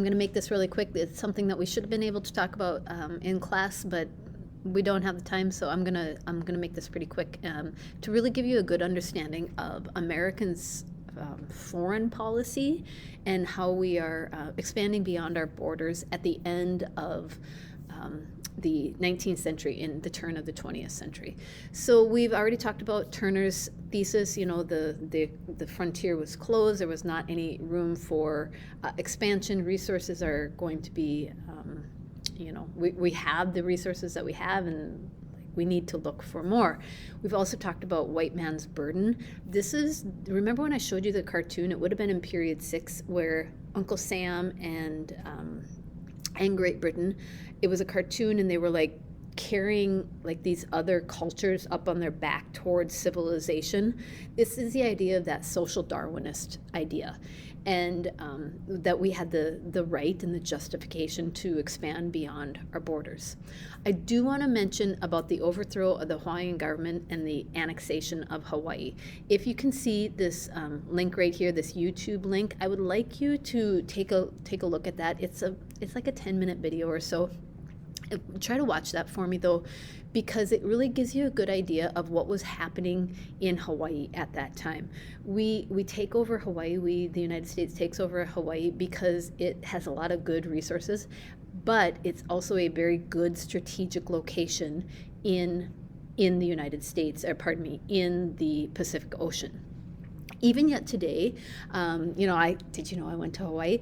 I'm going to make this really quick. It's something that we should have been able to talk about in class, but we don't have the time, so I'm gonna make this pretty quick to really give you a good understanding of Americans' foreign policy and how we are expanding beyond our borders at the end of the 19th century and the turn of the 20th century. So we've already talked about Turner's thesis. You know, the frontier was closed. There was not any room for expansion. Resources are going to be, you know, we have the resources that we have, and we need to look for more. We've also talked about white man's burden. This is, remember when I showed you the cartoon? It would have been in period 6 where Uncle Sam and Great Britain, it was a cartoon, and they were like carrying like these other cultures up on their back towards civilization. This is the idea of that social Darwinist idea, and that we had the right and the justification to expand beyond our borders. I do want to mention about the overthrow of the Hawaiian government and the annexation of Hawaii. If you can see this link right here, this YouTube link, I would like you to take a look at that. It's like a 10-minute video or so. Try to watch that for me though, because it really gives you a good idea of what was happening in Hawaii at that time. We take over Hawaii, the United States takes over Hawaii because it has a lot of good resources, but it's also a very good strategic location in the United States, or pardon me, in the Pacific Ocean. Even yet today, you know, I went to Hawaii.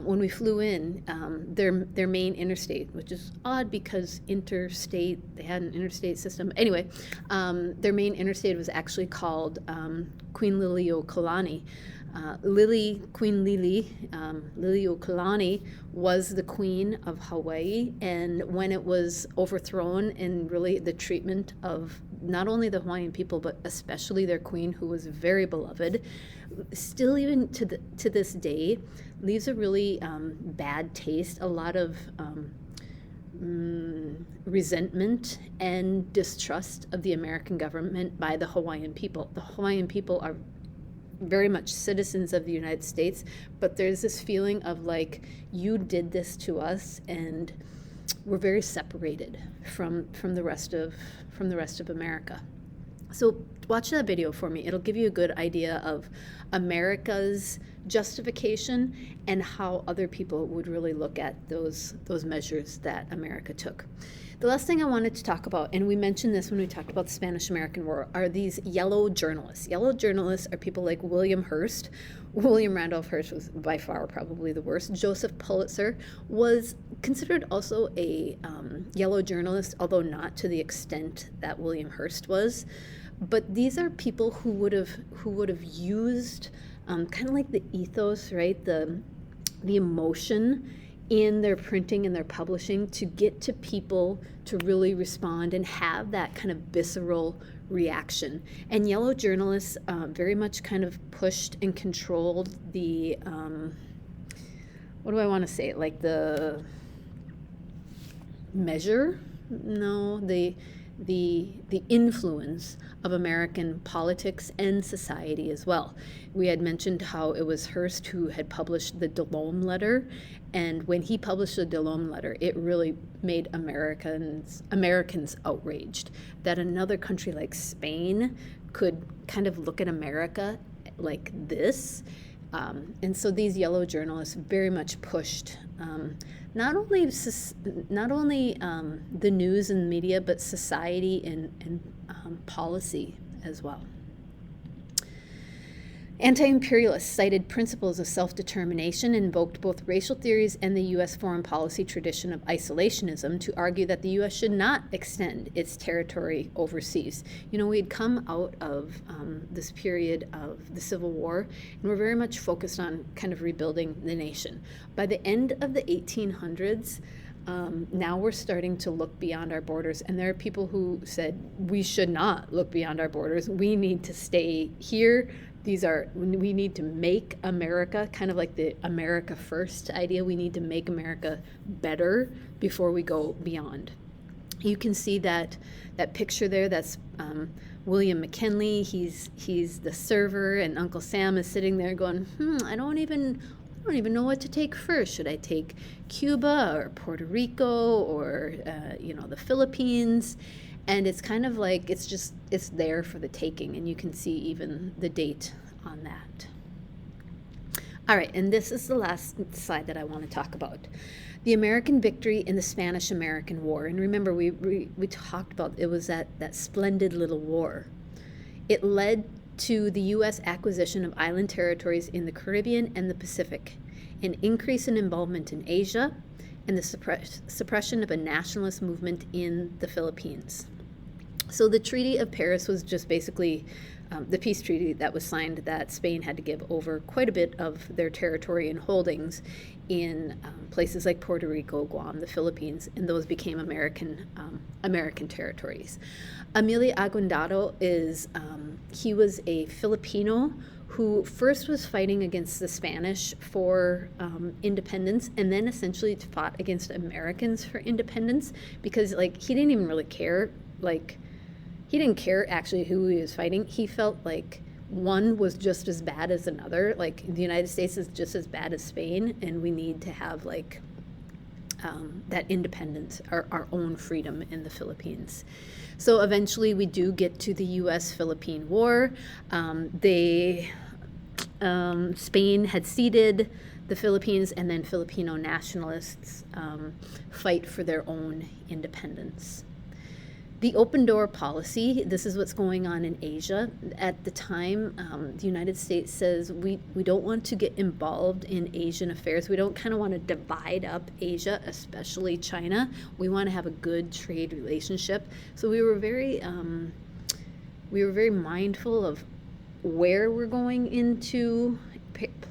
When we flew in, their main interstate, which is odd because they had an interstate system. Anyway, their main interstate was actually called Queen Liliuokalani. Queen Liliuokalani was the queen of Hawaii, and when it was overthrown, and really the treatment of not only the Hawaiian people but especially their queen, who was very beloved, still even to this day leaves a really bad taste, a lot of resentment and distrust of the American government by the Hawaiian people. The Hawaiian people are very much citizens of the United States, but there's this feeling of like, you did this to us, and we're very separated from the rest of America. So watch that video for me. It'll give you a good idea of America's justification and how other people would really look at those measures that America took. The last thing I wanted to talk about, and we mentioned this when we talked about the Spanish-American War, are these yellow journalists. Yellow journalists are people like William Hearst. William Randolph Hearst was by far probably the worst. Joseph Pulitzer was considered also a yellow journalist, although not to the extent that William Hearst was. But these are people who would have used kind of like the ethos, right? The emotion in their printing and their publishing to get to people to really respond and have that kind of visceral reaction. And yellow journalists very much kind of pushed and controlled the, what do I want to say? Like the measure? No, the influence of American politics and society as well. We had mentioned how it was Hearst who had published the Delome letter, and when he published the Delome letter, it really made Americans outraged that another country like Spain could kind of look at America like this. And so these yellow journalists very much pushed not only the news and media, but society and policy as well. Anti-imperialists cited principles of self-determination and invoked both racial theories and the U.S. foreign policy tradition of isolationism to argue that the U.S. should not extend its territory overseas. You know, we had come out of this period of the Civil War, and we're very much focused on kind of rebuilding the nation. By the end of the 1800s, now we're starting to look beyond our borders, and there are people who said we should not look beyond our borders. We need to stay here. We need to make America, kind of like the America first idea. We need to make America better before we go beyond. You can see that picture there. That's William McKinley. He's the server, and Uncle Sam is sitting there going, I don't even I don't even know what to take first. Should I take Cuba or Puerto Rico or, the Philippines? And it's kind of like it's there for the taking, and you can see even the date on that. All right, and this is the last slide that I want to talk about. The American victory in the Spanish-American War. And remember, we talked about it was that splendid little war. It led to the U.S. acquisition of island territories in the Caribbean and the Pacific, an increase in involvement in Asia, and the suppression of a nationalist movement in the Philippines. So the Treaty of Paris was just basically the peace treaty that was signed, that Spain had to give over quite a bit of their territory and holdings in places like Puerto Rico, Guam, the Philippines, and those became American territories. Emilio Aguinaldo he was a Filipino who first was fighting against the Spanish for independence, and then essentially fought against Americans for independence, because he didn't even really care. He didn't care actually who he was fighting. He felt like one was just as bad as another. Like the United States is just as bad as Spain, and we need to have that independence, our own freedom in the Philippines. So eventually we do get to the U.S.-Philippine War. Spain had ceded the Philippines, and then Filipino nationalists fight for their own independence. The open door policy, this is what's going on in Asia. At the time, the United States says we don't want to get involved in Asian affairs. We don't kind of want to divide up Asia, especially China. We want to have a good trade relationship. So we were very mindful of where we're going into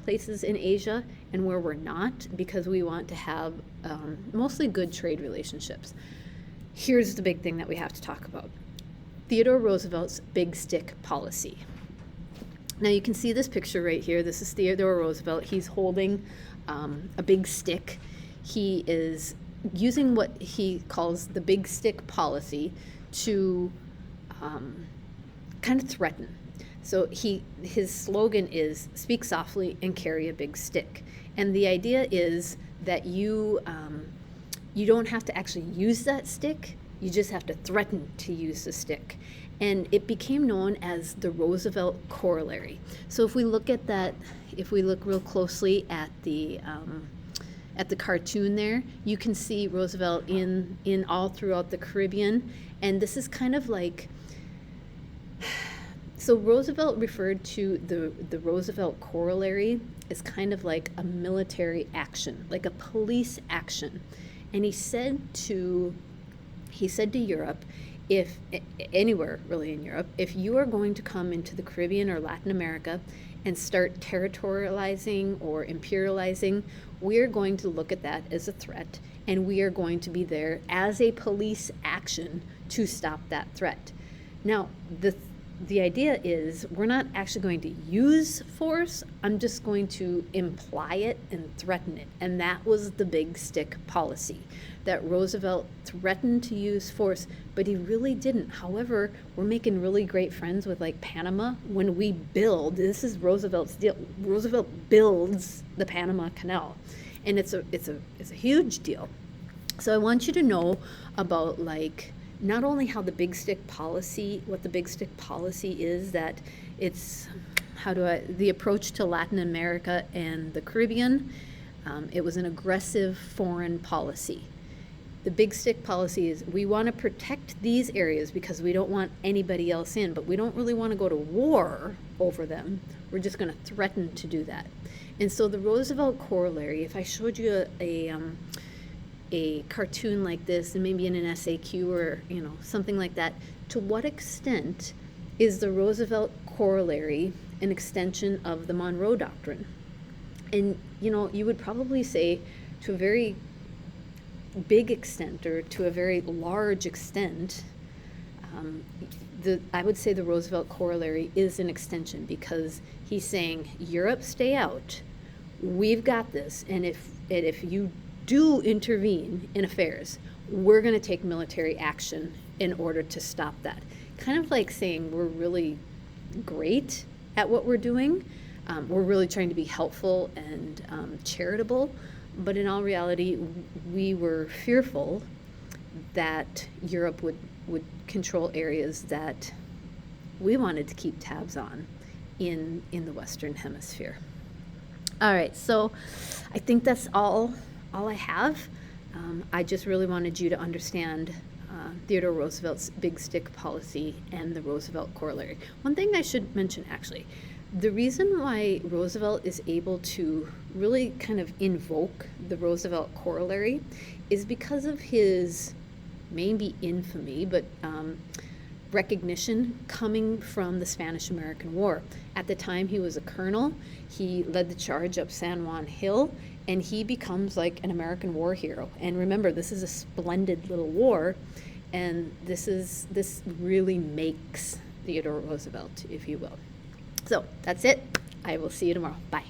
places in Asia and where we're not, because we want to have mostly good trade relationships. Here's the big thing that we have to talk about. Theodore Roosevelt's big stick policy. Now you can see this picture right here. This is Theodore Roosevelt. He's holding a big stick. He is using what he calls the big stick policy to kind of threaten. So his slogan is "Speak softly and carry a big stick." And the idea is that you don't have to actually use that stick, you just have to threaten to use the stick. And it became known as the Roosevelt corollary. So if we look at that, if we look real closely at the cartoon there, you can see Roosevelt in all throughout the Caribbean. And this is kind of like, so Roosevelt referred to the Roosevelt corollary as kind of like a military action, like a police action. And he said to Europe, if anywhere really in Europe, if you are going to come into the Caribbean or Latin America and start territorializing or imperializing, we are going to look at that as a threat, and we are going to be there as a police action to stop that threat. Now, the idea is we're not actually going to use force. I'm just going to imply it and threaten it. And that was the big stick policy, that Roosevelt threatened to use force, but he really didn't. However, we're making really great friends with Panama. When we build, this is Roosevelt's deal. Roosevelt builds the Panama Canal, and it's a huge deal. So I want you to know about not only how the big stick policy, what the big stick policy is, that it's the approach to Latin America and the Caribbean. It was an aggressive foreign policy. The big stick policy is we want to protect these areas because we don't want anybody else in, but we don't really want to go to war over them. We're just going to threaten to do that. And so the Roosevelt corollary, if I showed you a cartoon like this, and maybe in an SAQ or something like that, to what extent is the Roosevelt corollary an extension of the Monroe Doctrine? And you would probably say to a very big extent, or to a very large extent, I would say the Roosevelt corollary is an extension, because he's saying, Europe, stay out. We've got this, and if you do intervene in affairs, we're going to take military action in order to stop that. Kind of like saying we're really great at what we're doing, we're really trying to be helpful and charitable, but in all reality, we were fearful that Europe would control areas that we wanted to keep tabs on in the Western Hemisphere. All right, so I think that's all I have. I just really wanted you to understand Theodore Roosevelt's big stick policy and the Roosevelt corollary. One thing I should mention, actually, the reason why Roosevelt is able to really kind of invoke the Roosevelt corollary is because of his maybe infamy, but recognition coming from the Spanish-American War. At the time, he was a colonel. He led the charge up San Juan Hill, and he becomes like an American war hero. And remember, this is a splendid little war, and this really makes Theodore Roosevelt, if you will. So that's it. I will see you tomorrow. Bye.